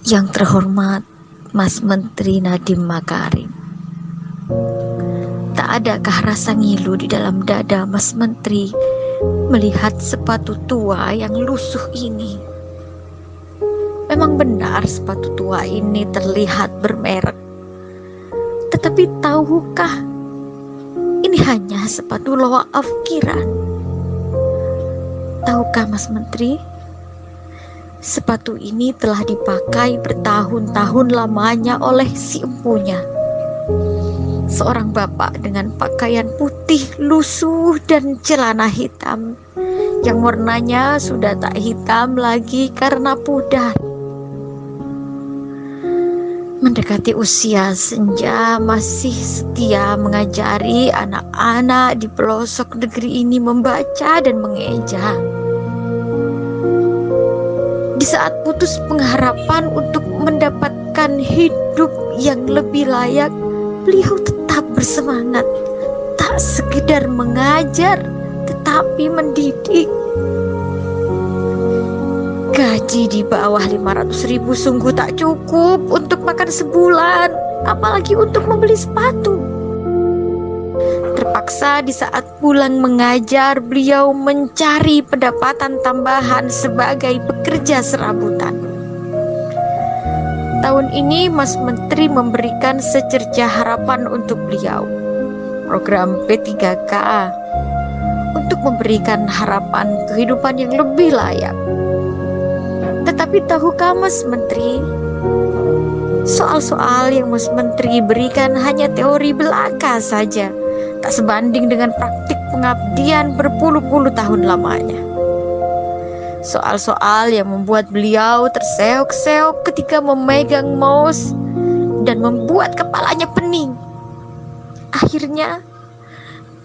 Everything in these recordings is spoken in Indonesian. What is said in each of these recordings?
Yang terhormat Mas Menteri Nadiem Makarim, tak adakah rasa ngilu di dalam dada Mas Menteri melihat sepatu tua yang lusuh ini? Memang benar sepatu tua ini terlihat bermerek, tetapi tahukah ini hanya sepatu loaaf kiran? Tahukah Mas Menteri, sepatu ini telah dipakai bertahun-tahun lamanya oleh si empunya, seorang bapak dengan pakaian putih lusuh dan celana hitam yang warnanya sudah tak hitam lagi karena pudar. Mendekati usia senja, masih setia mengajari anak-anak di pelosok negeri ini membaca dan mengeja. Di saat putus pengharapan untuk mendapatkan hidup yang lebih layak, beliau tetap bersemangat, tak sekedar mengajar tetapi mendidik. Gaji di bawah 500.000 sungguh tak cukup untuk makan sebulan, apalagi untuk membeli sepatu. Terpaksa di saat pulang mengajar, beliau mencari pendapatan tambahan sebagai pekerja serabutan. Tahun ini Mas Menteri memberikan secerca harapan untuk beliau, program P3K, untuk memberikan harapan kehidupan yang lebih layak. Tetapi tahukah Mas Menteri, soal-soal yang Mas Menteri berikan hanya teori belaka saja, tak sebanding dengan praktik pengabdian berpuluh-puluh tahun lamanya. Soal-soal yang membuat beliau terseok-seok ketika memegang mouse dan membuat kepalanya pening. Akhirnya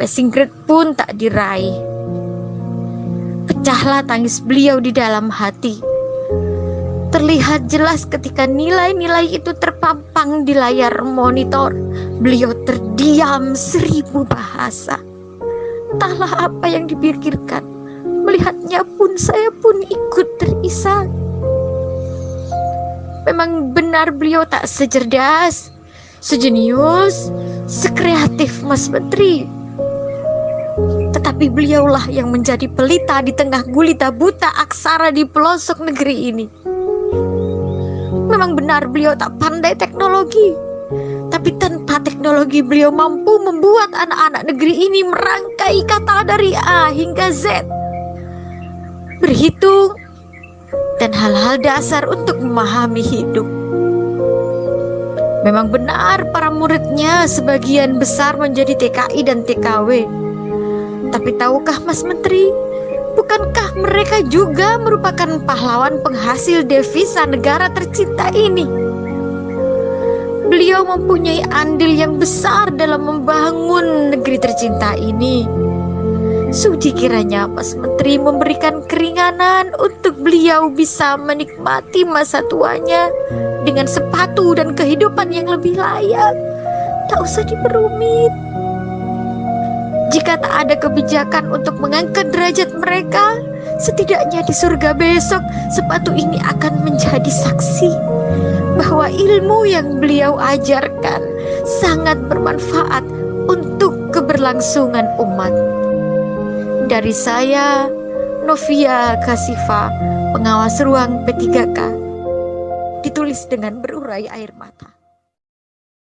passing grade pun tak diraih. Pecahlah tangis beliau di dalam hati. Terlihat jelas ketika nilai-nilai itu terpampang di layar monitor. Beliau terdiam 1000 bahasa. Entahlah apa yang dipikirkan. Melihatnya pun saya pun ikut terisak. Memang benar beliau tak secerdas, sejenius, sekreatif Mas Menteri. Tetapi beliaulah yang menjadi pelita di tengah gulita buta aksara di pelosok negeri ini. Memang benar beliau tak pandai teknologi, tapi tanpa teknologi beliau mampu membuat anak-anak negeri ini merangkai kata dari A hingga Z, berhitung, dan hal-hal dasar untuk memahami hidup. Memang benar para muridnya sebagian besar menjadi TKI dan TKW. Tapi tahukah Mas Menteri, bukankah mereka juga merupakan pahlawan penghasil devisa negara tercinta ini? Beliau mempunyai andil yang besar dalam membangun negeri tercinta ini. Sudi kiranya Mas Menteri memberikan keringanan untuk beliau bisa menikmati masa tuanya dengan sepatu dan kehidupan yang lebih layak. Tak usah diperumit. Jika tak ada kebijakan untuk mengangkat derajat mereka, setidaknya di surga besok sepatu ini akan menjadi saksi bahwa ilmu yang beliau ajarkan sangat bermanfaat untuk keberlangsungan umat. Dari saya, Novia Kasifa, pengawas ruang P3K, ditulis dengan berurai air mata.